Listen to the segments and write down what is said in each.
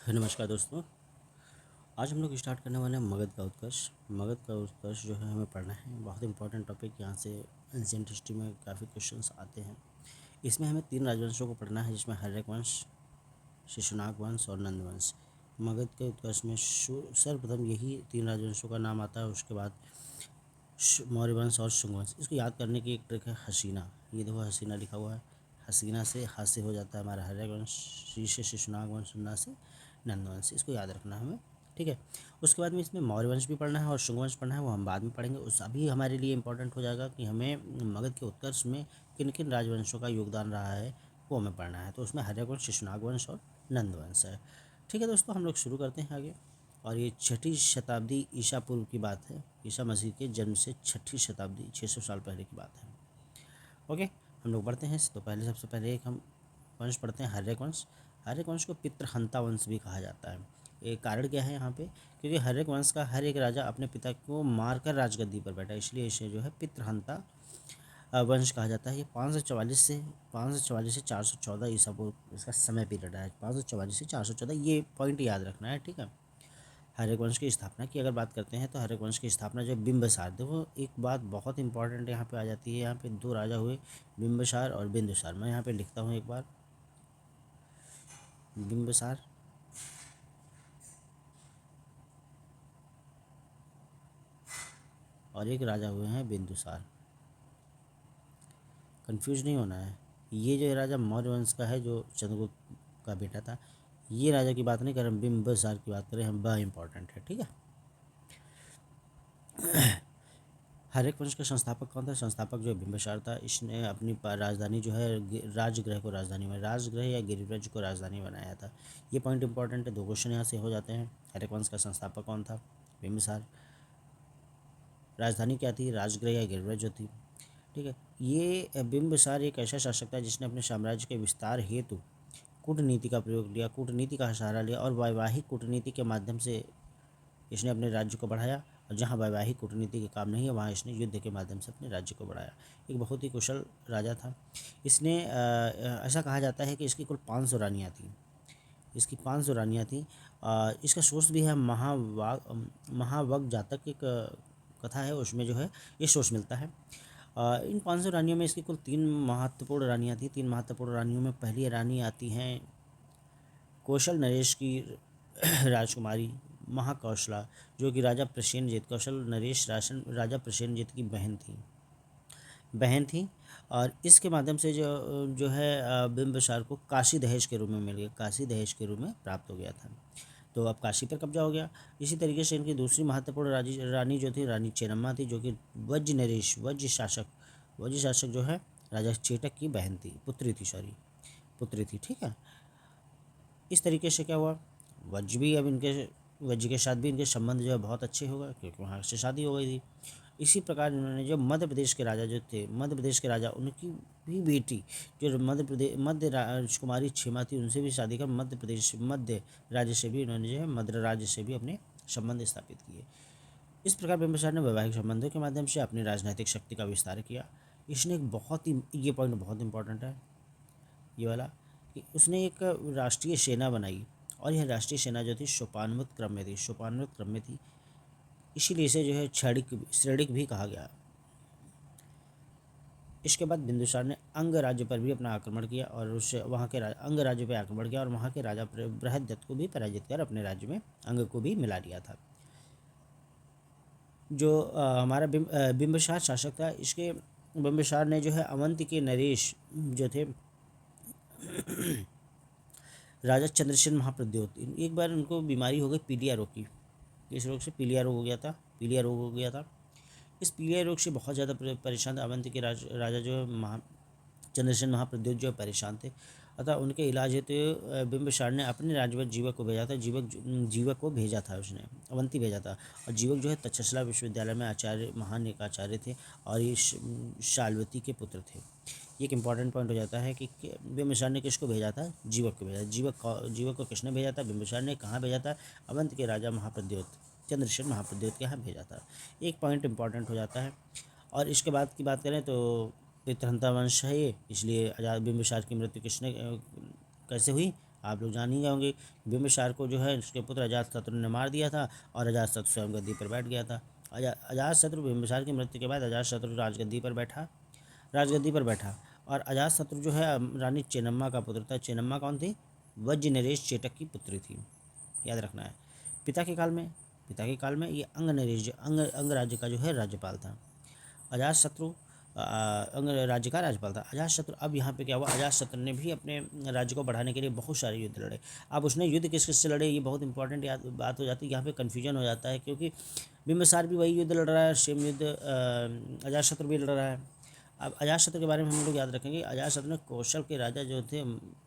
नमस्कार दोस्तों। आज हम लोग स्टार्ट करने वाले हैं मगध का उत्कर्ष। मगध का उत्कर्ष जो है हमें पढ़ना है, बहुत इंपॉर्टेंट टॉपिक। यहाँ से एंशिएंट हिस्ट्री में काफ़ी क्वेश्चंस आते हैं। इसमें हमें 3 राजवंशों को पढ़ना है, जिसमें हर्यक वंश, शिशुनाग वंश और नंद वंश। मगध के उत्कर्ष में सर्वप्रथम यही 3 राजवंशों का नाम आता है। उसके बाद मौर्य वंश और शुंग वंश। इसको याद करने की एक ट्रिक है हसीना। ये देखो हसीना लिखा हुआ है, हसीना से हाथ से हो जाता है हमारा हर्यक वंश, शी से शिशुनाग वंश, सुन्ना से नंद वंश। इसको याद रखना है हमें, ठीक है। उसके बाद में इसमें मौर्य वंश भी पढ़ना है और शुंग वंश पढ़ना है, वो हम बाद में पढ़ेंगे। उस अभी हमारे लिए इंपॉर्टेंट हो जाएगा कि हमें मगध के उत्कर्ष में किन किन राजवंशों का योगदान रहा है, वो हमें पढ़ना है। तो उसमें हर्यक वंश, शिशुनाग वंश और नंद वंश है, ठीक है दोस्तों। हम लोग शुरू करते हैं आगे। और ये 6ठी शताब्दी ईसा पूर्व की बात है। ईसा मसीह के जन्म से 6ठी शताब्दी, 600 साल पहले की बात है। ओके, हम लोग पढ़ते हैं। तो पहले सबसे पहले एक हम वंश पढ़ते हैं, हर्यक वंश। हर्यक वंश को पितृहंता वंश भी कहा जाता है। एक कारण क्या है यहाँ पे, क्योंकि हर्यक वंश का हर एक राजा अपने पिता को मारकर राजगद्दी पर बैठा, इसलिए इसे जो है पितृहंता वंश कहा जाता है। ये 544 से 414 ईसा पूर्व इसका समय पीरियड है। 544 से 414, ये पॉइंट याद रखना है, ठीक है। हर्यक वंश की स्थापना की अगर बात करते हैं तो हर्यक वंश की स्थापना जो बिंबिसार, देखो एक बात बहुत इंपॉर्टेंट यहाँ पे आ जाती है। यहाँ पे 2 राजा हुए, बिंबिसार और बिंदुसार। मैं यहाँ पे लिखता हूँ एक बार, बिंबिसार और एक राजा हुए हैं बिंदुसार। कंफ्यूज नहीं होना है। ये जो राजा मौर्य वंश का है, जो चंद्रगुप्त का बेटा था, ये राजा की बात नहीं कर रहे हम, बिंबिसार की बात करें हम, वह इंपॉर्टेंट है, ठीक है। हर्यक वंश का संस्थापक कौन था? संस्थापक जो बिंबिसार था, इसने अपनी राजधानी जो है राजगृह को राजधानी में, राजगृह या गिरिव्रज को राजधानी बनाया था। ये पॉइंट इंपॉर्टेंट है, 2 क्वेश्चन यहाँ से हो जाते हैं। हर्यक वंश का संस्थापक कौन था? बिंबिसार। राजधानी क्या थी? राजगृह या गिरिव्रज जो थी, ठीक है। ये बिंबिसार एक ऐसा शासक था जिसने अपने साम्राज्य के विस्तार हेतु कूटनीति का प्रयोग लिया, कूटनीति का सहारा लिया और वैवाहिक कूटनीति के माध्यम से इसने अपने राज्य को बढ़ाया। और जहाँ वैवाहिक कूटनीति के काम नहीं है, वहाँ इसने युद्ध के माध्यम से अपने राज्य को बढ़ाया। एक बहुत ही कुशल राजा था। इसने ऐसा कहा जाता है कि इसकी कुल 500 रानियाँ थीं। इसकी 500 रानियाँ थीं। इसका सोर्स भी है महावग जातक, एक कथा है, उसमें जो है ये सोर्स मिलता है। इन 500 रानियों में इसकी कुल 3 महत्वपूर्ण रानियाँ थीं। 3 महत्वपूर्ण रानियों में पहली रानी आती हैं कौशल नरेश की राजकुमारी महाकौशला, जो कि राजा प्रसेनजीत, कौशल नरेश राजा प्रसेनजीत की बहन थी। और इसके माध्यम से जो है बिंबिसार को काशी दहेज के रूप में मिल गया, काशी दहेज के रूप में प्राप्त हो गया था। तो अब काशी पर कब्जा हो गया। इसी तरीके से इनकी दूसरी महत्वपूर्ण रानी जो थी, रानी चेन्नम्मा थी, जो कि वज्र शासक जो है राजा चेटक की बहन थी, पुत्री थी, ठीक है। इस तरीके से क्या हुआ, वज्र के साथ भी इनके संबंध जो है बहुत अच्छे हो गए, क्योंकि वहाँ से शादी हो गई थी। इसी प्रकार इन्होंने जो मध्य प्रदेश के राजा जो थे, मध्य प्रदेश के राजा, उनकी भी बेटी जो मध्य राजकुमारी क्षेमा थी, उनसे भी शादी कर मध्य राज्य से भी इन्होंने जो है मध्य राज्य से भी अपने संबंध स्थापित किए। इस प्रकार बिंबिसार ने वैवाहिक संबंधों के माध्यम से अपनी राजनीतिक शक्ति का विस्तार किया। इसने एक बहुत ही, ये पॉइंट बहुत इंपॉर्टेंट है ये वाला, कि उसने एक राष्ट्रीय सेना बनाई। और यह राष्ट्रीय सेना जो थी सोपानवत क्रम में थी। इसीलिए इसे जो है श्रेणिक भी कहा गया। इसके बाद बिंदुसार ने अंग राज्य पर भी अपना आक्रमण किया और उससे वहाँ के अंग राज्य पर आक्रमण किया और वहाँ के राजा बृहदत्त को भी पराजित कर अपने राज्य में अंग को भी मिला लिया था। जो हमारा बिंबिसार शासक था, इसके बिंबिसार ने जो है अवंती के नरेश जो थे राजा चंद्रसेन महाप्रद्योत, एक बार उनको बीमारी हो गई पीलिया रोग की। इस रोग से पीलिया रोग हो गया था। इस पीलिया रोग से बहुत ज़्यादा परेशान थे अवंती के राजा जो चंद्रसेन महाप्रद्योत जो परेशान थे। अतः उनके इलाज हेतु बिंबिसार ने अपने राज्यवत जीवक को भेजा था, उसने अवंती भेजा था। और जीवक जो है तक्षशिला विश्वविद्यालय में महान एक आचार्य थे और ये शाल्वती के पुत्र थे। ये एक इंपॉर्टेंट पॉइंट हो जाता है कि बिंबिसार ने किसको भेजा था? जीवक को भेजा। जीवक को किसने भेजा था? बिंबिसार ने। कहाँ भेजा था? अवंत के राजा महाप्रद्योत, चंद्रसेन महाप्रद्योत के यहाँ भेजा था। एक पॉइंट इंपॉर्टेंट हो जाता है। और इसके बाद की बात करें तो पितृहंता वंश है ये, इसलिए बिंबिसार की मृत्यु कैसे हुई? आप लोग जान ही होंगे, बिंबिसार को जो है उसके पुत्र अजातशत्रु ने मार दिया था और अजातशत्रु स्वयं गद्दी पर बैठ गया था। अजातशत्रु बिंबिसार की मृत्यु के बाद अजातशत्रु राजगद्दी पर बैठा और अजातशत्रु जो है रानी चेन्नम्मा का पुत्र था। चेन्नम्मा कौन थी? वज्र नरेश चेटक की पुत्री थी, याद रखना है। पिता के काल में ये अंग नरेश अंग राज्य का जो है राज्यपाल था। अजातशत्रु अंग राज्य का राज्यपाल था अजातशत्रु। अब यहाँ पे क्या हुआ, अजातशत्रु ने भी अपने राज्य को बढ़ाने के लिए बहुत सारे युद्ध लड़े। अब उसने युद्ध किस किस से लड़े, ये बहुत इंपॉर्टेंट बात हो जाती है। यहाँ पे कन्फ्यूजन हो जाता है क्योंकि बिंबिसार भी वही युद्ध लड़ रहा है, सेम युद्ध अजातशत्रु भी लड़ रहा है। अब अजातशत्रु के बारे में हम लोग याद रखेंगे, अजातशत्रु ने कौशल के राजा जो थे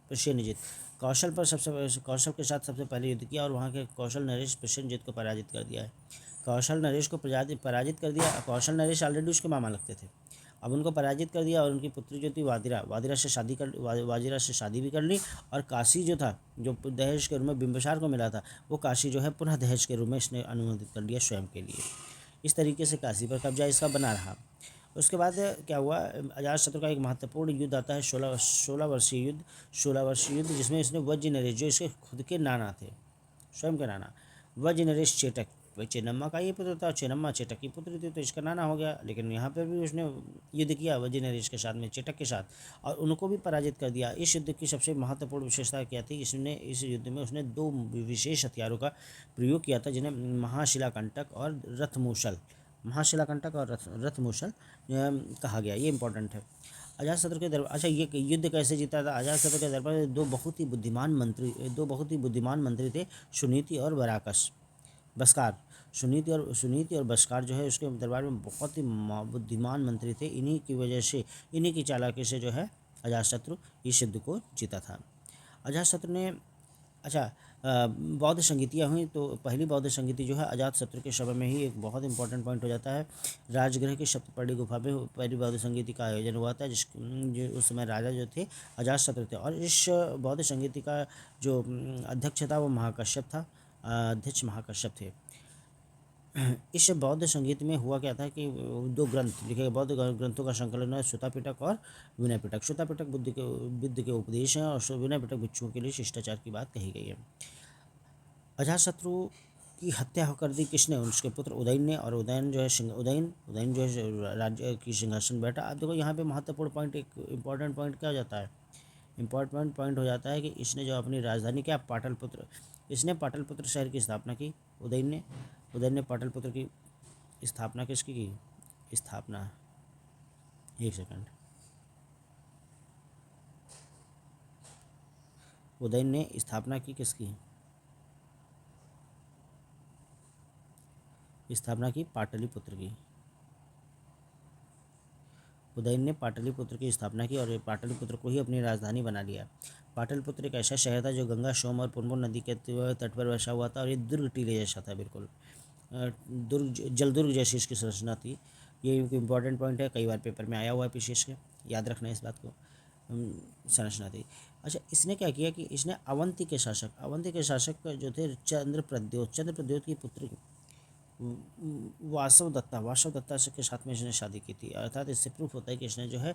प्रसेनजित, कौशल के साथ सबसे पहले युद्ध किया और वहाँ के कौशल नरेश प्रसेनजित को पराजित कर दिया है। कौशल नरेश को पराजित कर दिया। कौशल नरेश ऑलरेडी उसके मामा लगते थे, अब उनको पराजित कर दिया और उनकी पुत्री जो थी वादिरा से शादी भी कर ली। और काशी जो था, जो दहेज के रूप में बिंबिसार को मिला था, वो काशी जो है पुनः दहेज के रूप में इसने अनुमोदित कर लिया स्वयं के लिए। इस तरीके से काशी पर कब्जा इसका बना रहा। उसके बाद क्या हुआ, अजातशत्रु का एक महत्वपूर्ण युद्ध आता है, 16 वर्षीय युद्ध, जिसमें इसने वज्र नरेश, जो इसके खुद के नाना थे, स्वयं के नाना, वज्र नरेश चेटक, भाई चेन्नम्मा का ये पुत्र था, चेन्नम्मा चेटक की पुत्री थी तो इसका नाना हो गया। लेकिन यहाँ पर भी उसने युद्ध किया वज्र नरेश के साथ में, चेटक के साथ, और उनको भी पराजित कर दिया। इस युद्ध की सबसे महत्वपूर्ण विशेषता क्या थी, इस युद्ध में उसने 2 विशेष हथियारों का प्रयोग किया था, जिन्हें महाशिलाकंटक और रथमूसल कहा गया। ये इंपॉर्टेंट है। अजातशत्रु के दरबार, अच्छा ये युद्ध कैसे जीता था? अजातशत्रु के दरबार में दो बहुत ही बुद्धिमान मंत्री थे, सुनीति और बस्कार। सुनीति और बस्कार जो है उसके दरबार में बहुत ही बुद्धिमान मंत्री थे। इन्हीं की वजह से, इन्हीं की चालाकी से जो है अजातशत्रु इस युद्ध को जीता था। अजातशत्रु ने, अच्छा, बौद्ध संगीतियाँ हुई तो पहली बौद्ध संगीति जो है अजातशत्रु के समय में ही एक बहुत इंपॉर्टेंट पॉइंट हो जाता है। राजगृह की सप्तपर्णी गुफा में पहली बौद्ध संगीति का आयोजन हुआ था, जो उस समय राजा जो थे अजातशत्रु थे। और इस बौद्ध संगीति का जो अध्यक्ष था वो अध्यक्ष महाकश्यप थे। इस बौद्ध संगीत में हुआ क्या था कि 2 ग्रंथ लिखे गए, बौद्ध ग्रंथों का संकलन है, सुता पिटक और विनय पिटक। सुता पिटक बुद्ध के उपदेश हैं और विनय पिटक भिक्षुओं के लिए शिष्टाचार की बात कही गई है। अजातशत्रु की हत्या कर दी किसने? उसके पुत्र उदयन ने। और उदयन जो है राज्य की सिंहासन बैठा। अब देखो यहाँ पे महत्वपूर्ण पॉइंट, एक इम्पॉर्टेंट पॉइंट क्या हो जाता है, इम्पॉर्टेंट पॉइंट हो जाता है कि इसने जो अपनी राजधानी क्या, इसने पाटलिपुत्र शहर की स्थापना की। उदयन ने पाटलिपुत्र की स्थापना किसकी की? एक सेकंड, उदयन ने स्थापना की किसकी? स्थापना की पाटलिपुत्र की। उदयन ने पाटलिपुत्र की स्थापना की और पाटलिपुत्र को ही अपनी राजधानी बना लिया। पाटलिपुत्र एक ऐसा शहर था जो गंगा, सोम और पुनपुन नदी के तट पर बसा हुआ था और ये दुर्ग टीले जैसा था, बिल्कुल जलदुर्ग जैसी इसकी संरचना थी। ये एक इम्पॉर्टेंट पॉइंट है, कई बार पेपर में आया हुआ है विशेष के, याद रखना है इस बात को। संरचना थी। अच्छा, इसने क्या किया कि इसने अवंती के शासक जो थे चंद्रप्रद्योत की पुत्री वासव दत्ता से के साथ में इसने शादी की थी। अर्थात इससे प्रूफ होता है कि इसने जो है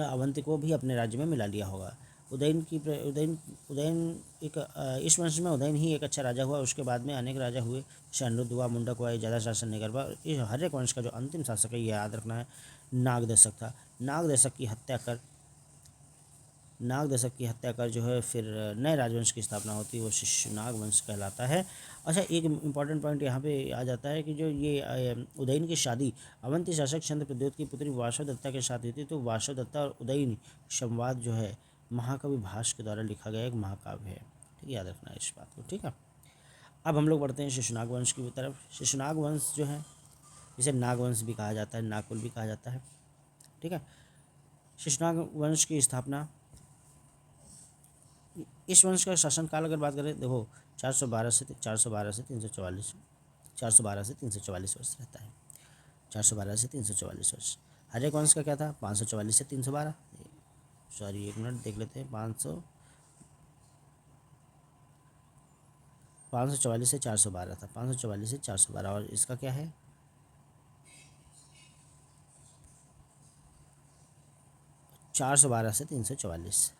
अवंती को भी अपने राज्य में मिला लिया होगा। उदयन एक इस वंश में उदयन ही एक अच्छा राजा हुआ। उसके बाद में अनेक राजा हुए, जैसे अनिरुद्ध हुआ, मुंडक हुआ, ज़्यादा शासन नहीं कर पाया। इस हर एक वंश का जो अंतिम शासक है, ये याद रखना है, नागदशक था। नागदशक की हत्या कर जो है फिर नए राजवंश की स्थापना होती है, वो शिशुनाग वंश कहलाता है। अच्छा, एक इम्पॉर्टेंट पॉइंट यहाँ पे आ जाता है कि जो ये उदयन की शादी अवंती शासक चंद्रप्रद्योत की पुत्री वासव दत्ता के साथ हुई थी। तो वासव दत्ता और उदयन संवाद जो है महाकवि भास के द्वारा लिखा गया एक महाकाव्य है। ठीक है, याद रखना है इस बात को। ठीक है, अब हम लोग बढ़ते हैं शिशुनाग वंश की तरफ। शिशुनाग वंश जो है, इसे नागवंश भी कहा जाता है, नागकुल भी कहा जाता है। ठीक है, शिशुनाग वंश की स्थापना, इस वंश का शासनकाल अगर बात करें, देखो 412 से 344, 412 से 344 वर्ष रहता है। 412 से 344 वर्ष। हर एक वंश का क्या था? 544 से 312, सॉरी एक मिनट देख लेते हैं, 544 से 412 था, 544 से 412। और इसका क्या है? 412 से 344।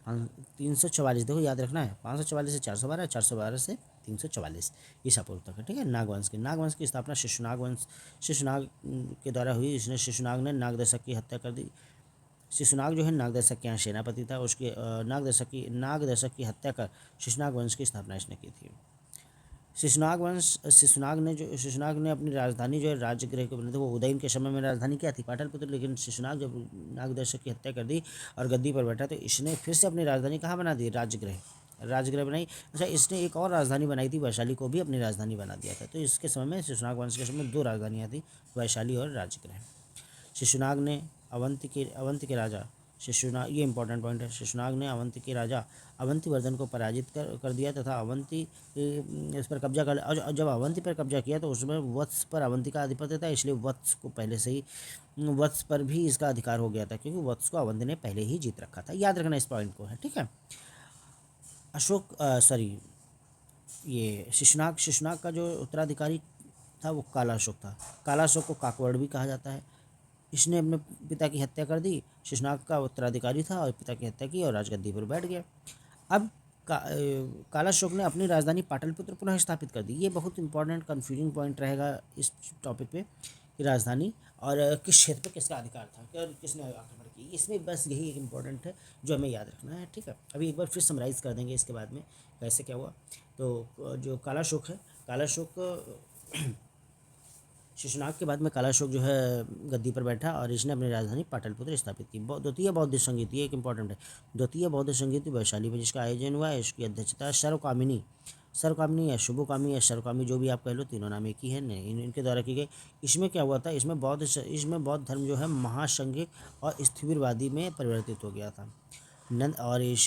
344, देखो याद रखना है, 544 से 412, 412 से 344 ईसा पूर्व तक है, ठीक है। नागवंश की स्थापना शिशुनाग के द्वारा हुई। इसने शिशुनाग ने नागदशक की हत्या कर दी। शिशुनाग जो है नागदशक के यहाँ सेनापति था। उसके नागदशक की हत्या कर शिशुनाग वंश की स्थापना इसने की थी। शिशुनाग ने अपनी राजधानी जो है राजगृह के बने थे, वो उदयन के समय में राजधानी क्या थी, पाटलिपुत्र। लेकिन शिशुनाग जब नागदशक की हत्या कर दी और गद्दी पर बैठा तो इसने फिर से अपनी राजधानी कहाँ बना दी, राजगृह बनाई। अच्छा, इसने एक और राजधानी बनाई थी, वैशाली को भी अपनी राजधानी बना दिया था। तो इसके समय में शिशुनाग वंश के समय में 2 राजधानियाँ थी, वैशाली और राजगृह। शिशुनाग ने अवंती के राजा शिशुनाग, ये इंपॉर्टेंट पॉइंट है, शिशुनाग ने अवंती के राजा अवंतीवर्धन को पराजित कर दिया तथा अवंती इस पर कब्जा कर। और जब अवंती पर कब्जा किया तो उसमें वत्स पर अवंती का आधिपत्य था, इसलिए वत्स को पहले से ही वत्स पर भी इसका अधिकार हो गया था, क्योंकि वत्स को अवंती ने पहले ही जीत रखा था। याद रखना इस पॉइंट को है, ठीक है। ये शिशुनाग का जो उत्तराधिकारी था वो कालाशोक था। कालाशोक को काकवड़ भी कहा जाता है। इसने अपने पिता की हत्या कर दी, शिशुनाग का उत्तराधिकारी था और पिता की हत्या की और राजगद्दी पर बैठ गया। अब कालाशोक ने अपनी राजधानी पाटलिपुत्र पुनः स्थापित कर दी। ये बहुत इंपॉर्टेंट कन्फ्यूजिंग पॉइंट रहेगा इस टॉपिक पे कि राजधानी और किस क्षेत्र पर किसका अधिकार था, किसने आक्रमण की। इसमें बस यही एक इम्पॉर्टेंट है जो हमें याद रखना है, ठीक है। अभी एक बार फिर समराइज़ कर देंगे इसके बाद में कैसे क्या हुआ। तो जो कालाशोक है, कालाशोक शिशुनाग के बाद में कालाशोक जो है गद्दी पर बैठा और इसने अपनी राजधानी पाटलिपुत्र स्थापित की। द्वितीय बौद्ध संगीति, एक इंपॉर्टेंट है, द्वितीय बौद्ध संगीति वैशाली में जिसका आयोजन हुआ है। इसकी अध्यक्षता सर्वकामिनी या शुभकामी या सर्वकामी, जो भी आप कह लो, तीनों नाम एक ही है, इनके द्वारा की गई। इसमें क्या हुआ था, इसमें बौद्ध धर्म जो है महासंघिक और स्थिरवादी में परिवर्तित हो गया था। नंद और इस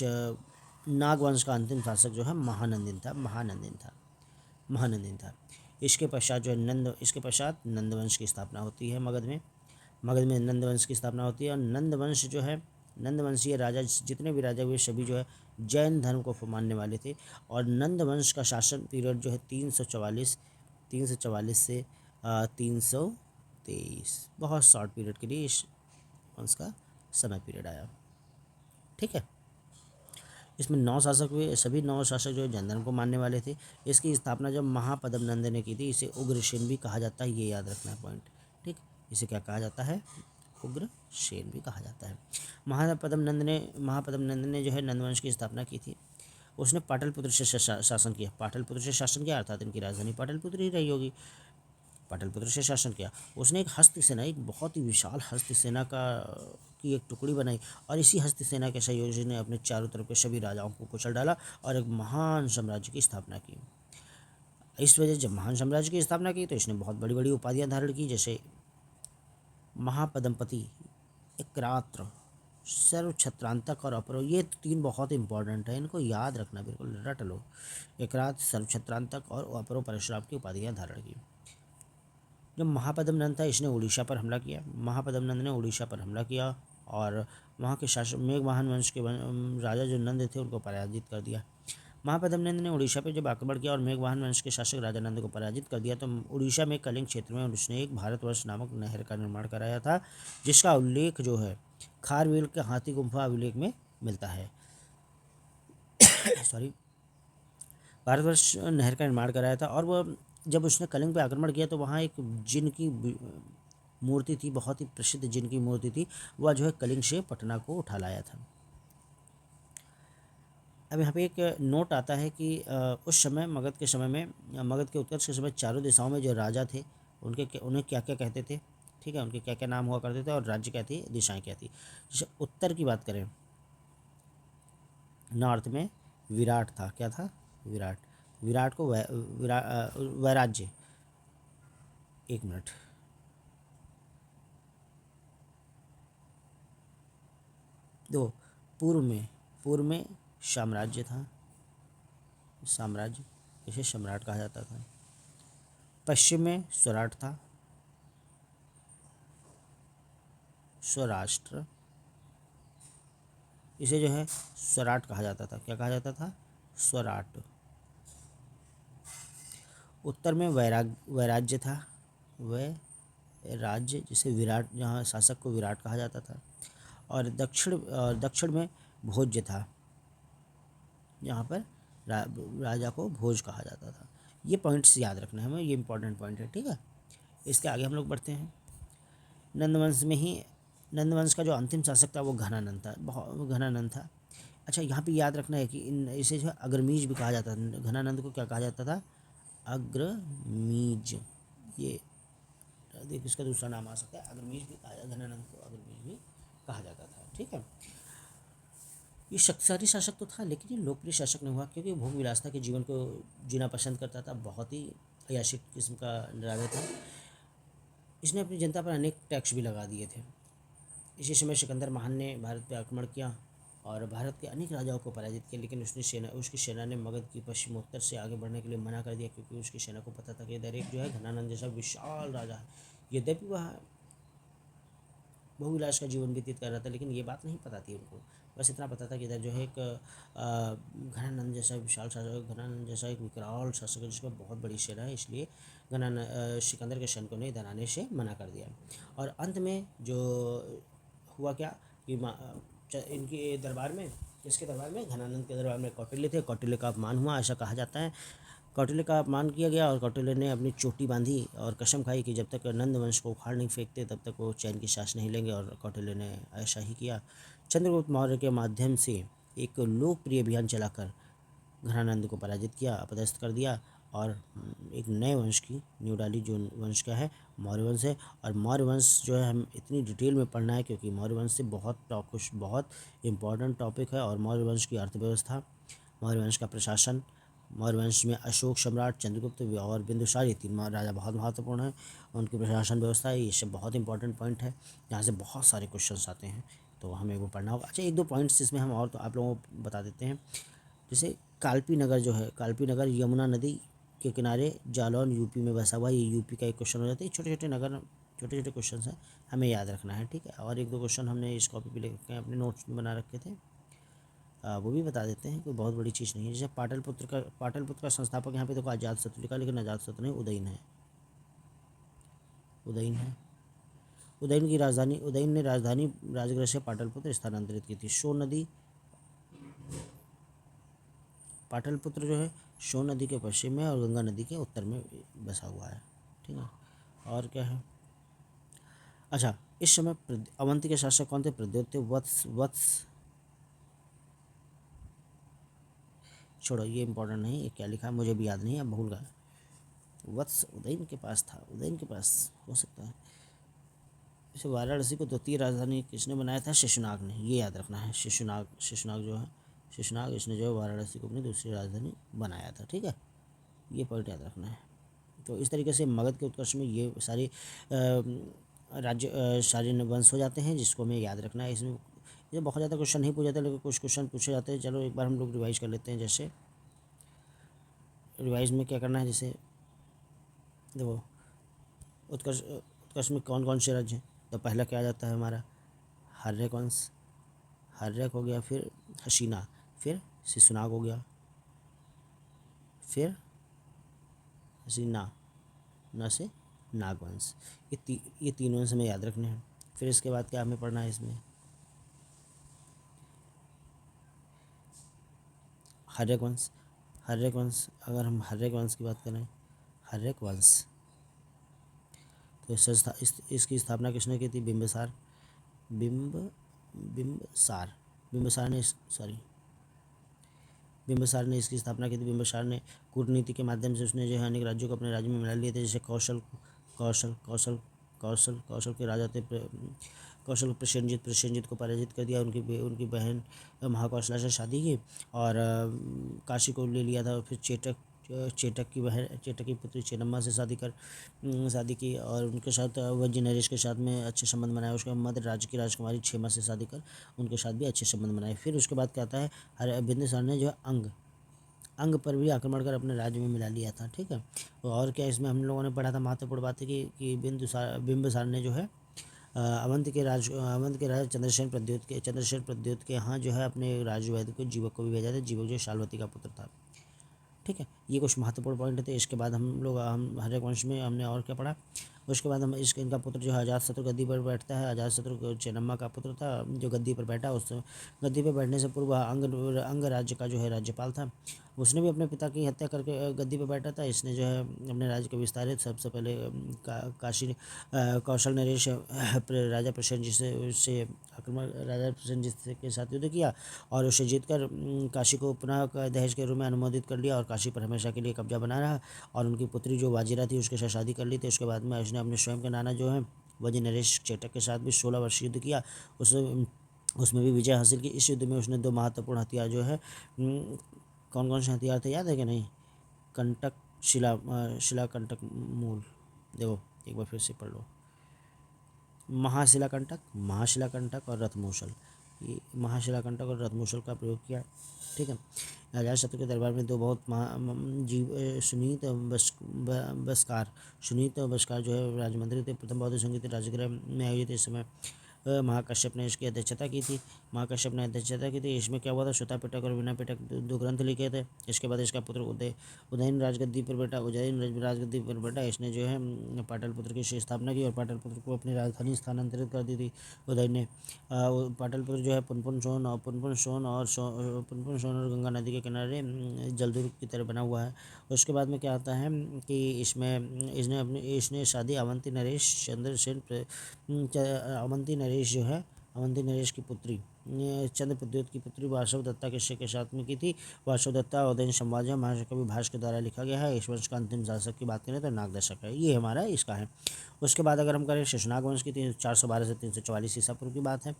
नागवंश का अंतिम शासक जो है महानंदिन था। इसके पश्चात नंदवंश की स्थापना होती है। मगध में नंदवंश की स्थापना होती है। और नंदवंश जो है, नंदवंशीय राजा जितने भी राजा हुए सभी जो है जैन धर्म को मानने वाले थे। और नंदवंश का शासन पीरियड जो है 344 से 323, बहुत शॉर्ट पीरियड के लिए इस वंश का समय पीरियड आया, ठीक है। इसमें 9 शासक हुए, सभी 9 शासक जो है जैन धर्म को मानने वाले थे। इसकी स्थापना जब महापद्म नंद ने की थी, इसे उग्रसेन भी कहा जाता है, ये याद रखना है पॉइंट, ठीक। इसे क्या कहा जाता है, उग्रसेन भी कहा जाता है। महापद्म नंद ने जो है नंदवंश की स्थापना की थी। उसने पाटलिपुत्र से शासन किया, अर्थात इनकी राजधानी पाटलिपुत्र ही रही होगी। पाटलिपुत्र से शासन किया। उसने एक हस्त सेना, एक बहुत ही विशाल हस्त सेना की एक टुकड़ी बनाई और इसी हस्त सेना के सहयोगी ने अपने चारों तरफ के सभी राजाओं को कुचल डाला और एक महान साम्राज्य की स्थापना की। इस वजह जब महान साम्राज्य की स्थापना की तो इसने बहुत बड़ी बड़ी उपाधियां धारण की, जैसे महापदमपति, एकरात्र, सर्वछत्रांतक और अपरो। ये 3 बहुत इंपॉर्टेंट है, इनको याद रखना, बिल्कुल रट लो। एकरात्र, सर्वछत्रांतक और अपरो परशुराम की उपाधियां धारण की। जब महापद्म नंद था, इसने उड़ीसा पर हमला किया। और वहाँ के शासक मेघवाहन वंश के राजा जो नंद थे उनको पराजित कर दिया। महापद्म नंद ने उड़ीसा पर जब आक्रमण किया और मेघवाहन वंश के शासक राजा नंद को पराजित कर दिया तो उड़ीसा में कलिंग क्षेत्र में उसने एक भारतवर्ष नामक नहर का निर्माण कराया था, जिसका उल्लेख जो है खारवेल के हाथी गुम्फा अभिलेख में मिलता है। सॉरी, भारतवर्ष नहर का निर्माण कराया था। और वह जब उसने कलिंग पे आक्रमण किया तो वहाँ एक जिन की मूर्ति थी, बहुत ही प्रसिद्ध जिन की मूर्ति थी, वह जो है कलिंग से पटना को उठा लाया था। अब यहाँ पे एक नोट आता है कि उस समय मगध के उत्कर्ष के समय चारों दिशाओं में जो राजा थे उन्हें क्या क्या कहते थे, ठीक है, उनके क्या क्या नाम हुआ करते थे और राज्य क्या थी, दिशाएं क्या थी। जैसे उत्तर की बात करें, नॉर्थ में विराट था, क्या था, विराट को वैराज्य, एक मिनट, दो, पूर्व में साम्राज्य था, इसे सम्राट कहा जाता था। पश्चिम में स्वराट था, स्वराष्ट्र, इसे जो है स्वराट कहा जाता था। क्या कहा जाता था, स्वराट। उत्तर में वैराज्य था, वैराज्य, जिसे विराट, जहाँ शासक को विराट कहा जाता था। और दक्षिण में भोज्य था, यहाँ पर राजा को भोज कहा जाता था। ये पॉइंट्स याद रखना है हमें, ये इंपॉर्टेंट पॉइंट है, ठीक है। इसके आगे हम लोग बढ़ते हैं। नंदवंश में ही नंदवंश का जो अंतिम शासक था वो घनानंद था, बहुत घनानंद था। अच्छा, यहाँ पे याद रखना है कि इसे जो है अग्रमीज भी कहा जाता था। घनानंद को क्या कहा जाता था? अग्रमीज। ये देखिए इसका दूसरा नाम आ सकता है, अग्रमीज भी कहा जाता, घनानंद को अग्रमीज भी कहा जाता था, ठीक है। ये शक्तिशाली शासक तो था, लेकिन ये लोकप्रिय शासक नहीं हुआ, क्योंकि भोग विलासिता के जीवन को जीना पसंद करता था, बहुत ही अयाशिक किस्म का ड्राइवर था। इसने अपनी जनता पर अनेक टैक्स भी लगा दिए थे। इसी समय सिकंदर महान ने भारत पर आक्रमण किया और भारत के अनेक राजाओं को पराजित किया, लेकिन उसकी सेना ने मगध की पश्चिमोत्तर से आगे बढ़ने के लिए मना कर दिया, क्योंकि उसकी सेना को पता था कि इधर एक जो है घनानंद जैसा विशाल राजा है। यद्यपि वह बहुविलास का जीवन व्यतीत कर रहा था, लेकिन ये बात नहीं पता थी उनको। बस इतना पता था कि इधर जो है एक घनानंद जैसा विशाल शासक, घनानंद जैसा एक विकराल शासक है जिसका बहुत बड़ी सेना है, इसलिए सिकंदर के सैनिकों ने इधर आने से मना कर दिया। और अंत में जो हुआ क्या कि इनके दरबार में, किसके दरबार में? घनानंद के दरबार में कौटिल्य थे। कौटिल्य का अपमान हुआ, ऐसा कहा जाता है। कौटिल्य का अपमान किया गया और कौटिल्य ने अपनी चोटी बांधी और कसम खाई कि जब तक नंद वंश को उखाड़ नहीं फेंकते तब तक वो चैन की सांस नहीं लेंगे, और कौटिल्य ने ऐसा ही किया। चंद्रगुप्त मौर्य के माध्यम से एक लोकप्रिय अभियान चलाकर घनानंद को पराजित किया, अपदस्थ कर दिया और एक नए वंश की नींव डाली, जो वंश का है मौर्य वंश है। और मौर्य वंश जो है हम इतनी डिटेल में पढ़ना है, क्योंकि मौर्य वंश से कुछ बहुत इंपॉर्टेंट टॉपिक है। और मौर्य वंश की अर्थव्यवस्था, मौर्य वंश का प्रशासन, मौर्य वंश में अशोक सम्राट, चंद्रगुप्त और बिंदुसार, ये तीन राजा बहुत महत्वपूर्ण हैं। उनकी प्रशासन व्यवस्था, ये सब बहुत इंपॉर्टेंट पॉइंट है, यहाँ से बहुत सारे क्वेश्चंस आते हैं, तो हमें वो पढ़ना होगा। अच्छा, एक दो पॉइंट्स इसमें हम और तो आप लोगों को बता देते हैं। जैसे कालपी नगर जो है, कालपी नगर यमुना नदी के किनारे जालौन यूपी में बसा हुआ, ये यूपी का एक क्वेश्चन हो जाता है। छोटे छोटे नगर, छोटे छोटे क्वेश्चन हैं, हमें याद रखना है, ठीक है। और एक दो क्वेश्चन हमने इस कॉपी पे लिखे हैं, अपने नोट्स में बना रखे थे, वो भी बता देते हैं, कोई बहुत बड़ी चीज़ नहीं है। जैसे पाटलिपुत्र का संस्थापक यहाँ पे देखो अजातशत्रु लिखा, लेकिन अजातशत्रु नहीं, उदयन है। उदयन है। उदयन ने राजधानी राजगृह से पाटलिपुत्र स्थानांतरित की थी। सोन नदी, पाटलिपुत्र जो है सोन नदी के पश्चिम में और गंगा नदी के उत्तर में बसा हुआ है, ठीक है। और क्या है? अच्छा, इस समय अवंती के शासक कौन थे? प्रद्योत थे। वत्स छोड़ो, ये इंपॉर्टेंट नहीं, ये क्या लिखा है मुझे भी याद नहीं है, भूल गया। वत्स उदयन के पास था, उदयन के पास हो सकता है। इसे वाराणसी को द्वितीय राजधानी किसने बनाया था? शिशुनाग ने, ये याद रखना है। शिशुनाग जो है, शिशुनाग, इसने जो है वाराणसी को अपनी दूसरी राजधानी बनाया था, ठीक है। ये पॉइंट याद रखना है। तो इस तरीके से मगध के उत्कर्ष में ये सारे राज्य सारे वंश हो जाते हैं, जिसको हमें याद रखना है। इसमें ये बहुत ज़्यादा क्वेश्चन नहीं पूछे जाते, लेकिन कुछ क्वेश्चन पूछे जाते हैं। चलो एक बार हम लोग रिवाइज कर लेते हैं। जैसे रिवाइज में क्या करना है, जैसे देखो उत्कर्ष में कौन कौन से राज्य हैं, तो पहला क्या आ जाता है हमारा? हर्यक वंश, हर्यक हो गया, फिर हसीना, फिर शिशुनाग हो गया, फिर हसीना न से नागवंश। ये तीन वंश हमें याद रखने हैं। फिर इसके बाद क्या हमें पढ़ना है इसमें? हर्यक वंश। हर्यक वंश, अगर हम हर्यक वंश की बात करें, हर्यक वंश तो इसकी स्थापना किसने की थी? बिंबिसार। बिंबिसार बिंबिसार ने बिंबिसार ने इसकी स्थापना की थी। बिंबिसार ने कूटनीति के माध्यम से उसने जो है अनेक राज्यों को अपने राज्य में मिला लिए थे। जैसे कौशल कौशल कौशल कौशल कौशल के राजा थे कौशल प्रसेनजीत को पराजित कर दिया। उनकी बहन महाकौशला से शादी की और काशी को ले लिया था। फिर चेटक की पुत्री चेन्नम्मा से शादी की और उनके साथ वज्र नरेश के साथ में अच्छे संबंध बनाए। उसके बाद मध्य राज्य की राजकुमारी क्षेमा से शादी कर उनके साथ भी अच्छे संबंध बनाए। फिर उसके बाद क्या आता है, बिंदुसार ने जो है अंग पर भी आक्रमण कर अपने राज्य में मिला लिया था, ठीक है। और क्या इसमें हम लोगों ने पढ़ा था, महत्वपूर्ण बात है कि बिंबिसार ने जो है अवंत के राजा चंद्रसेन प्रद्योत के यहाँ जो है अपने राजवैद्य को जीवक को भी भेजा था। जीवक जो शालवती का पुत्र था, ठीक है। ये कुछ महत्वपूर्ण पॉइंट थे। इसके बाद हम हरिवंश में हमने और क्या पढ़ा। उसके बाद हम इनका पुत्र जो है अजातशत्रु गद्दी पर बैठता है। अजातशत्रु चेन्नम्मा का पुत्र था जो गद्दी पर बैठा। उस गद्दी पर बैठने से पूर्व अंग राज्य का जो है राज्यपाल था। उसने भी अपने पिता की हत्या करके गद्दी पर बैठा था। इसने जो है अपने राज्य को विस्तारित सबसे पहले काशी कौशल नरेश राजा प्रसेनजीत से आक्रमण राजा प्रसेनजीत के साथ युद्ध किया और उसे जीतकर काशी को पुनः दहेज के रूप में अनुमोदित कर लिया और काशी पर हमेशा के लिए कब्जा बना रहा। और उनकी पुत्री जो वाजिरा थी उसके साथ शादी कर ली थी। उसके बाद में उसने अपने स्वयं के नाना जो है वजी नरेश चेटक के साथ भी 16 वर्ष युद्ध किया। उसमें भी विजय हासिल की। इस युद्ध में उसने 2 महत्वपूर्ण हथियार जो है कौन कौन से हथियार थे याद है कि नहीं। कंटक शिला कंटक मूल, देखो एक बार फिर से पढ़ लो। महाशिलाकंटक और रथमूसल, ये महाशिलाकंटक और रथमूसल का प्रयोग किया। ठीक है। अजातशत्रु के दरबार में 2 बहुत सुनीत और बस्कार जो है राजमंत्री थे। प्रथम बौद्ध संगीत राजगृह में आयोजित इस समय महाकश्यप ने इसकी अध्यक्षता की थी। इसमें क्या हुआ था, श्वेता पिटक और विनय पिटक 2 ग्रंथ लिखे थे। इसके बाद इसका पुत्र उदयन राजगद्दी पर बैठा। इसने जो है पाटलिपुत्र की स्थापना की और पाटलिपुत्र को अपनी राजधानी स्थानांतरित कर दी थी उदयन ने। पाटलिपुत्र जो है पुनपुन सोन और गंगा नदी के किनारे जलदुर्ग की तरह बना हुआ है। उसके बाद में क्या आता है कि इसने शादी अवंती नरेश चंद्रसेन अवंती नरेश की पुत्री चंद्रप्रद्योत की पुत्री वासव दत्ता के साथ में की थी। वासव दत्ता उदयन संवाद महाकवि भाष के द्वारा लिखा गया है। इस वंश का अंतिम शासक की बात करें तो नागदशक है, ये हमारा इसका है। उसके बाद अगर हम करें शेषनाग वंश की 412 से 344 ईसा पूर्व की बात है।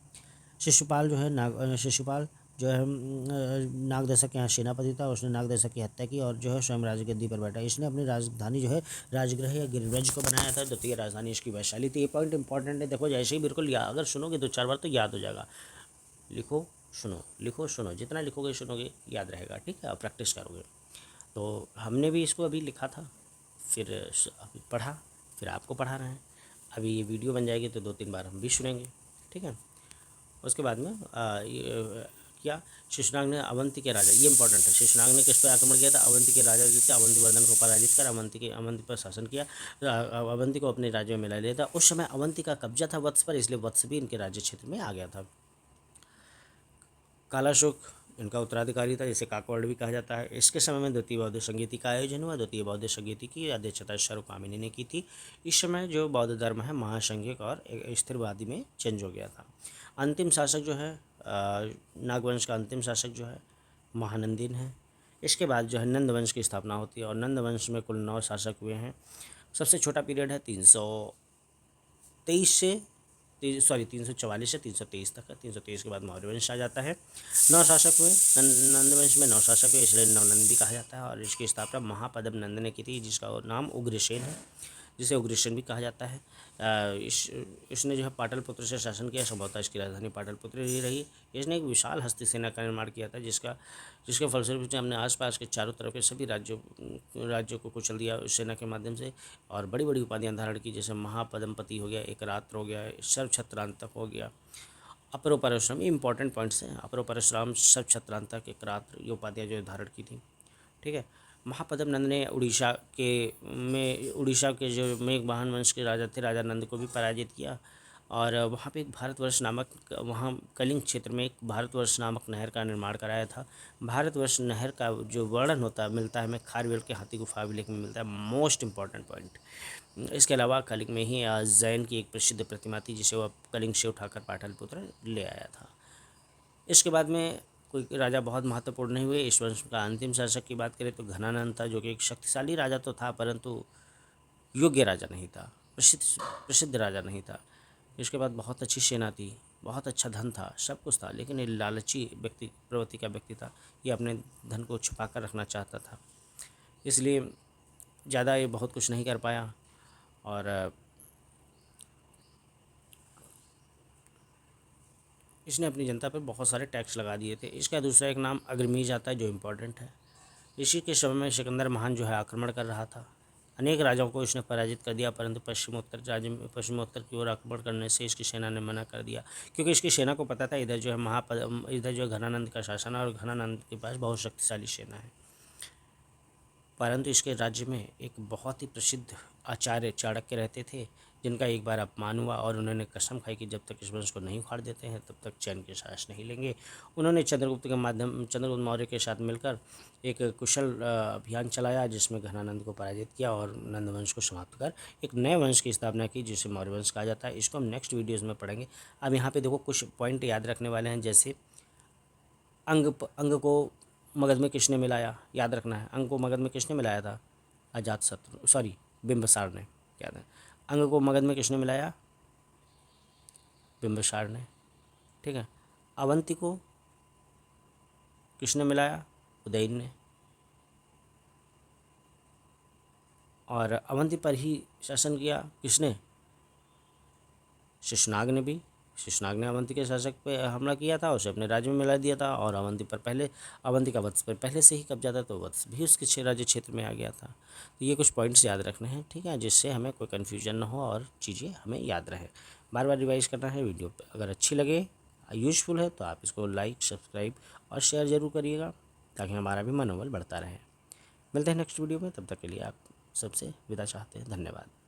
शिशुपाल जो है नागदशक के यहाँ सेनापति था। उसने नागदशक की हत्या की और जो है स्वयं राजगद्दी पर बैठा। इसने अपनी राजधानी जो है राजगृह या गिरिव्रज को बनाया था। द्वितीय राजधानी इसकी वैशाली थी। ये पॉइंट इंपॉर्टेंट है, देखो जैसे ही बिल्कुल अगर सुनोगे 2-4 बार तो याद हो जाएगा। लिखो सुनो, जितना लिखोगे सुनोगे याद रहेगा। ठीक है, और प्रैक्टिस करोगे। तो हमने भी इसको अभी लिखा था, फिर अभी पढ़ा, फिर आपको पढ़ा रहे हैं। अभी ये वीडियो बन जाएगी तो 2-3 बार हम भी सुनेंगे। ठीक है। उसके बाद में क्या शेषनाग ने अवंती के राजा, ये इंपॉर्टेंट है, शेषनाग ने किस पर आक्रमण किया था, अवंती के राजा जो थे अवंती वर्धन को पराजित कर अवंती पर शासन किया। अवंती को अपने राज्य में मिला लिया था। उस समय अवंती का कब्जा था वत्स पर, इसलिए वत्स भी इनके राज्य क्षेत्र में आ गया था। कालाशोक इनका उत्तराधिकारी था, जिसे काकवाड़ भी कहा जाता है। इसके समय में द्वितीय बौद्ध संगीति का आयोजन हुआ। द्वितीय बौद्ध संगीति की अध्यक्षता स्वरूपकामिनी ने की थी। इस समय जो बौद्ध धर्म है महासंघिक और स्थिरवादी में चेंज हो गया था। अंतिम शासक जो है नागवंश का अंतिम शासक जो है महानंदीन है। इसके बाद जो है नंद वंश की स्थापना होती है और नंद वंश में कुल 9 शासक हुए हैं। सबसे छोटा पीरियड है 344 से 323 तक है। 323 के बाद मौर्य वंश आ जाता है। 9 शासक हुए नंद वंश में, 9 शासक हुए, इसलिए नवनंद भी कहा जाता है। और इसकी स्थापना महापद्म नंद ने की थी, जिसका नाम उग्रसेन है, जिसे उग्रसेन भी कहा जाता है। इसने जो है पाटलिपुत्र से शासन किया। संभवतः इसकी राजधानी पाटलिपुत्र ही रही। इसने एक विशाल हस्ती सेना का निर्माण किया था, जिसके फलस्वरूप हमने आसपास के चारों तरफ के सभी राज्यों को कुचल दिया उस सेना के माध्यम से और बड़ी बड़ी उपाधियां धारण की, जैसे महापद्मपति हो गया, एक रात्र हो गया, सर्वछत्रांतक हो गया, अपरो परशुराम। ये इंपॉर्टेंट पॉइंट्स हैं। अपरो परशुराम, सर्वछत्रांतक, एक रात्र, ये उपाधियाँ जो धारण की थी। ठीक है। महापद्म नंद ने उड़ीसा के जो मेघवाहन वंश के राजा थे राजा नंद को भी पराजित किया और वहाँ पे एक भारतवर्ष नामक, वहाँ कलिंग क्षेत्र में एक भारतवर्ष नामक नहर का निर्माण कराया था। भारतवर्ष नहर का जो वर्णन मिलता है हमें खारवेल के हाथी गुफा अभिलेख में मिलता है। Most important point. इसके अलावा कलिंग में ही जैन की एक प्रसिद्ध प्रतिमा थी, जिसे वह कलिंग से उठाकर पाटलिपुत्र ले आया था। इसके बाद में कोई राजा बहुत महत्वपूर्ण नहीं हुए। इस वंश का अंतिम शासक की बात करें तो घनानंद था, जो कि एक शक्तिशाली राजा तो था परंतु योग्य राजा नहीं था, प्रसिद्ध राजा नहीं था। इसके बाद बहुत अच्छी सेना थी, बहुत अच्छा धन था, सब कुछ था, लेकिन ये लालची प्रवृत्ति का व्यक्ति था। ये अपने धन को छुपा कर रखना चाहता था, इसलिए ज़्यादा ये बहुत कुछ नहीं कर पाया। और इसने अपनी जनता पर बहुत सारे टैक्स लगा दिए थे। इसका दूसरा एक नाम अग्रमीज आता है, जो इम्पोर्टेंट है। इसी के समय में सिकंदर महान जो है आक्रमण कर रहा था। अनेक राजाओं को इसने पराजित कर दिया, परंतु पश्चिमोत्तर की ओर आक्रमण करने से इसकी सेना ने मना कर दिया, क्योंकि इसकी सेना को पता था इधर जो है घनानंद का शासन है और घनानंद के पास बहुत शक्तिशाली सेना है। परंतु इसके राज्य में एक बहुत ही प्रसिद्ध आचार्य चाणक्य रहते थे, जिनका एक बार अपमान हुआ और उन्होंने कसम खाई कि जब तक इस वंश को नहीं उखाड़ देते हैं तब तक चैन की सांस नहीं लेंगे। उन्होंने चंद्रगुप्त मौर्य के साथ मिलकर एक कुशल अभियान चलाया, जिसमें घनानंद को पराजित किया और नंद वंश को समाप्त कर एक नए वंश की स्थापना की, जिसे मौर्य वंश कहा जाता है। इसको हम नेक्स्ट वीडियोज़ में पढ़ेंगे। अब यहाँ पे देखो कुछ पॉइंट याद रखने वाले हैं, जैसे अंग को मगध में किसने मिलाया, याद रखना है। अंग को मगध में किसने मिलाया था? अजातशत्रु, सॉरी बिंबिसार ने। याद है, अंग को मगध में किसने मिलाया? बिंबिसार ने। ठीक है। अवंती को किसने मिलाया? उदयन ने। और अवंती पर ही शासन किया किसने? शेषनाग ने भी। शेषनाग ने अवंती के शासक पे हमला किया था, उसे अपने राज्य में मिला दिया था, और अवंती का वत्स पर पहले से ही कब्जा था, तो वत्स भी उसके राज्य क्षेत्र में आ गया था। तो ये कुछ पॉइंट्स याद रखने हैं, ठीक है, जिससे हमें कोई कन्फ्यूजन ना हो और चीज़ें हमें याद रहें। बार बार रिवाइज करना है। वीडियो अगर अच्छी लगे, यूज़फुल है, तो आप इसको लाइक, सब्सक्राइब और शेयर ज़रूर करिएगा, ताकि हमारा भी मनोबल बढ़ता रहे। मिलते हैं नेक्स्ट वीडियो में, तब तक के लिए आप सबसे विदा चाहते हैं। धन्यवाद।